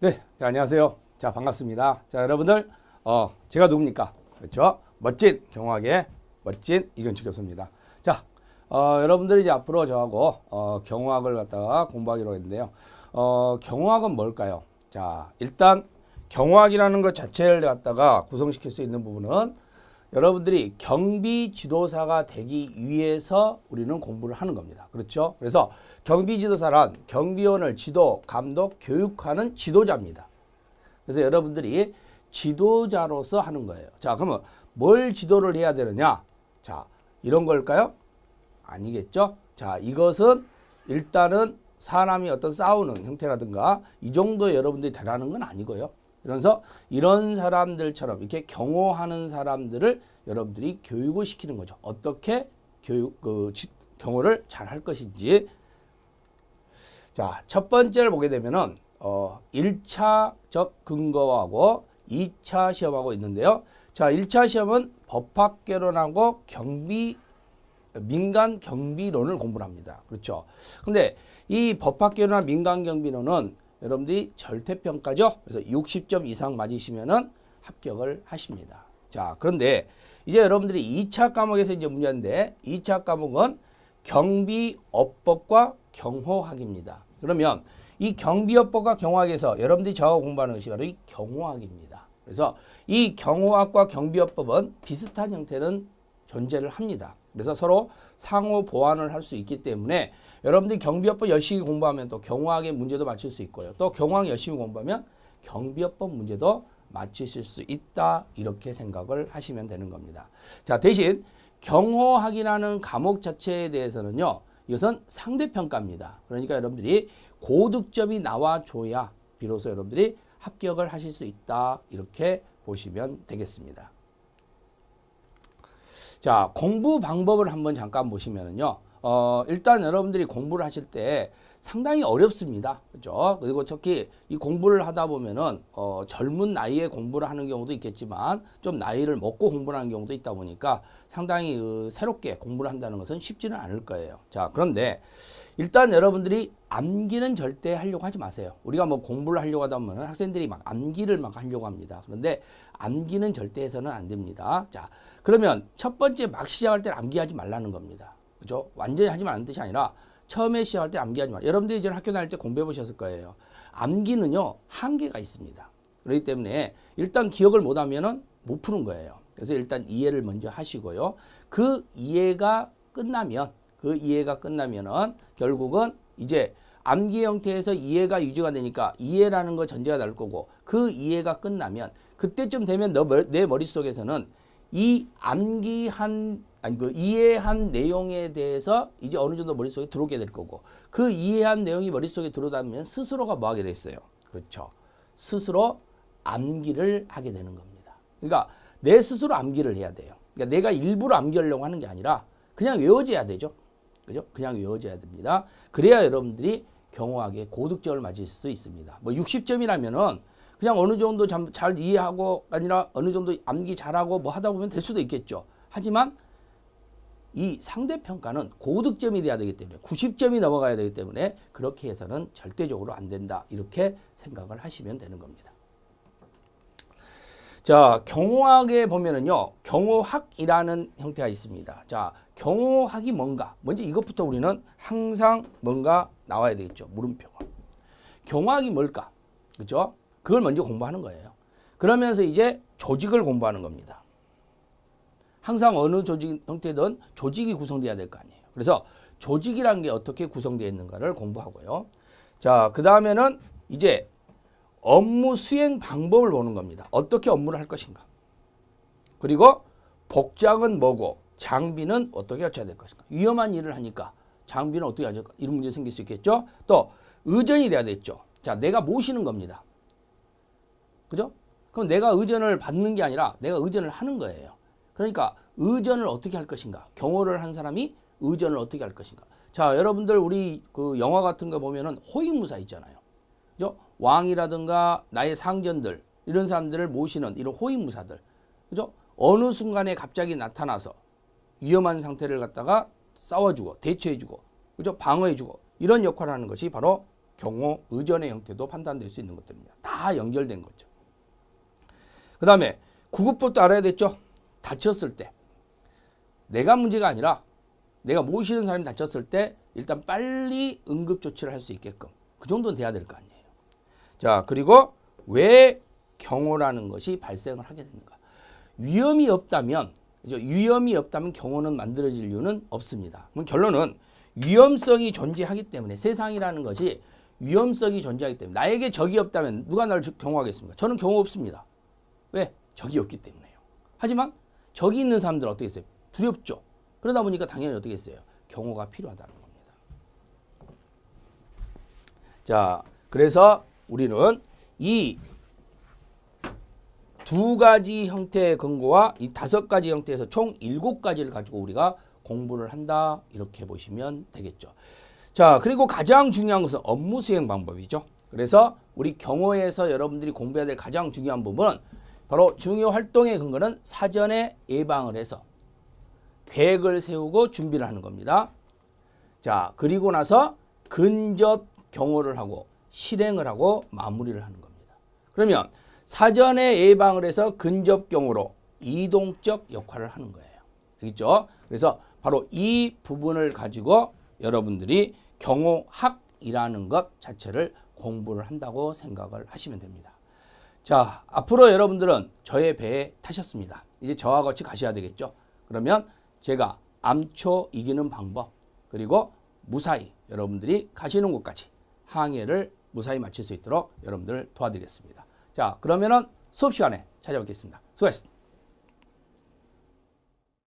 네, 자, 안녕하세요. 자, 반갑습니다. 자, 여러분들, 제가 누굽니까? 그렇죠? 멋진 경호학의 멋진 이건축 교수입니다. 자, 여러분들이 이제 앞으로 저하고 경호학을 갖다가 공부하기로 했는데요. 경호학은 뭘까요? 자, 일단 경호학이라는 것 자체를 갖다가 구성시킬 수 있는 부분은 여러분들이 경비 지도사가 되기 위해서 우리는 공부를 하는 겁니다. 그렇죠? 그래서 경비 지도사란 경비원을 지도, 감독, 교육하는 지도자입니다. 그래서 여러분들이 지도자로서 하는 거예요. 자, 그러면 뭘 지도를 해야 되느냐? 자, 이런 걸까요? 아니겠죠? 자, 이것은 일단은 사람이 어떤 싸우는 형태라든가 이 정도 여러분들이 되라는 건 아니고요. 그래서 이런 사람들처럼 이렇게 경호하는 사람들을 여러분들이 교육을 시키는 거죠. 어떻게 경호를 잘 할 것인지. 자, 첫 번째를 보게 되면은 1차적 근거하고 2차 시험하고 있는데요. 자, 1차 시험은 법학개론하고 민간 경비론을 공부를 합니다. 그렇죠? 근데 이 법학개론이나 민간 경비론은 여러분들이 절대평가죠. 그래서 60점 이상 맞으시면은 합격을 하십니다. 자, 그런데 이제 여러분들이 2차 과목에서 이제 문제인데 2차 과목은 경비업법과 경호학입니다. 그러면 이 경비업법과 경호학에서 여러분들이 저하고 공부하는 것이 바로 이 경호학입니다. 그래서 이 경호학과 경비업법은 비슷한 형태는 존재를 합니다. 그래서 서로 상호 보완을 할 수 있기 때문에 여러분들이 경비업법 열심히 공부하면 또 경호학의 문제도 맞출 수 있고요. 또 경호학 열심히 공부하면 경비업법 문제도 맞추실 수 있다. 이렇게 생각을 하시면 되는 겁니다. 자, 대신 경호학이라는 과목 자체에 대해서는요. 이것은 상대평가입니다. 그러니까 여러분들이 고득점이 나와줘야 비로소 여러분들이 합격을 하실 수 있다. 이렇게 보시면 되겠습니다. 자, 공부 방법을 한번 잠깐 보시면은요. 일단 여러분들이 공부를 하실 때 상당히 어렵습니다. 그죠? 그리고 특히 이 공부를 하다 보면은, 젊은 나이에 공부를 하는 경우도 있겠지만, 좀 나이를 먹고 공부를 하는 경우도 있다 보니까 상당히 새롭게 공부를 한다는 것은 쉽지는 않을 거예요. 자, 그런데 일단 여러분들이 암기는 절대 하려고 하지 마세요. 우리가 뭐 공부를 하려고 하다 보면 학생들이 막 암기를 막 하려고 합니다. 그런데 암기는 절대 해서는 안 됩니다. 자, 그러면 첫 번째 막 시작할 때는 암기하지 말라는 겁니다. 그죠? 완전히 하지 말라는 뜻이 아니라 처음에 시작할 때 암기하지 말라. 여러분들이 이제 학교 다닐 때 공부해 보셨을 거예요. 암기는요, 한계가 있습니다. 그렇기 때문에 일단 기억을 못 하면은 못 푸는 거예요. 그래서 일단 이해를 먼저 하시고요. 그 이해가 끝나면은 결국은 이제 암기 형태에서 이해가 유지가 되니까 이해라는 거 전제가 될 거고 그 이해가 끝나면 그때쯤 되면 내 머릿속에서는 이 이해한 내용에 대해서 이제 어느 정도 머릿속에 들어오게 될 거고 그 이해한 내용이 머릿속에 들어오면 스스로가 뭐 하게 됐어요. 그렇죠. 스스로 암기를 하게 되는 겁니다. 그러니까 내 스스로 암기를 해야 돼요. 그러니까 내가 일부러 암기하려고 하는 게 아니라 그냥 외워져야 되죠. 그죠? 그냥 외워져야 됩니다. 그래야 여러분들이 경호학에 고득점을 맞을 수 있습니다. 뭐 60점이라면은 그냥 어느 정도 잘 이해하고 아니라 어느 정도 암기 잘하고 뭐 하다 보면 될 수도 있겠죠. 하지만 이 상대평가는 고득점이 돼야 되기 때문에 90점이 넘어가야 되기 때문에 그렇게 해서는 절대적으로 안 된다. 이렇게 생각을 하시면 되는 겁니다. 자, 경호학에 보면은요, 경호학이라는 형태가 있습니다. 자, 경호학이 뭔가? 먼저 이것부터 우리는 항상 뭔가 나와야 되겠죠. 물음표가. 경호학이 뭘까? 그죠? 그걸 먼저 공부하는 거예요. 그러면서 이제 조직을 공부하는 겁니다. 항상 어느 조직 형태든 조직이 구성돼야 될 거 아니에요. 그래서 조직이라는 게 어떻게 구성되어 있는가를 공부하고요. 자, 그 다음에는 이제 업무 수행 방법을 보는 겁니다. 어떻게 업무를 할 것인가. 그리고 복장은 뭐고 장비는 어떻게 갖춰야 될 것인가. 위험한 일을 하니까 장비는 어떻게 하죠? 이런 문제 생길 수 있겠죠. 또 의전이 돼야 되겠죠. 자, 내가 모시는 겁니다. 그죠? 그럼 내가 의전을 받는 게 아니라 내가 의전을 하는 거예요. 그러니까 의전을 어떻게 할 것인가. 경호를 한 사람이 의전을 어떻게 할 것인가. 자, 여러분들 우리 그 영화 같은 거 보면은 호위무사 있잖아요. 그죠? 왕이라든가 나의 상전들 이런 사람들을 모시는 이런 호위무사들. 그죠? 어느 순간에 갑자기 나타나서 위험한 상태를 갖다가 싸워주고 대처해주고 그죠? 방어해주고 이런 역할을 하는 것이 바로 경호 의전의 형태도 판단될 수 있는 것들입니다. 다 연결된 거죠. 그 다음에 구급법도 알아야 됐죠. 다쳤을 때 내가 문제가 아니라 내가 모시는 사람이 다쳤을 때 일단 빨리 응급조치를 할 수 있게끔 그 정도는 돼야 될 거 아니에요. 자, 그리고 왜 경호라는 것이 발생을 하게 되는가. 위험이 없다면 경호는 만들어질 이유는 없습니다. 그럼 결론은 위험성이 존재하기 때문에 세상이라는 것이 위험성이 존재하기 때문에 나에게 적이 없다면 누가 나를 경호하겠습니까? 저는 경호 없습니다. 왜? 적이 없기 때문에요. 하지만 적이 있는 사람들은 어떻게 했어요? 두렵죠. 그러다 보니까 당연히 어떻게 했어요? 경호가 필요하다는 겁니다. 자, 그래서 우리는 이 두 가지 형태의 근거와 이 5가지 형태에서 총 7가지를 가지고 우리가 공부를 한다. 이렇게 보시면 되겠죠. 자, 그리고 가장 중요한 것은 업무 수행 방법이죠. 그래서 우리 경호에서 여러분들이 공부해야 될 가장 중요한 부분은 바로 중요 활동의 근거는 사전에 예방을 해서 계획을 세우고 준비를 하는 겁니다. 자, 그리고 나서 근접 경호를 하고 실행을 하고 마무리를 하는 겁니다. 그러면 사전에 예방을 해서 근접 경호로 이동적 역할을 하는 거예요. 알겠죠? 그래서 바로 이 부분을 가지고 여러분들이 경호학이라는 것 자체를 공부를 한다고 생각을 하시면 됩니다. 자, 앞으로 여러분들은 저의 배에 타셨습니다. 이제 저와 같이 가셔야 되겠죠? 그러면 제가 암초 이기는 방법 그리고 무사히 여러분들이 가시는 곳까지 항해를 무사히 마칠 수 있도록 여러분들을 도와드리겠습니다. 자, 그러면은 수업 시간에 찾아뵙겠습니다. 수고하셨습니다.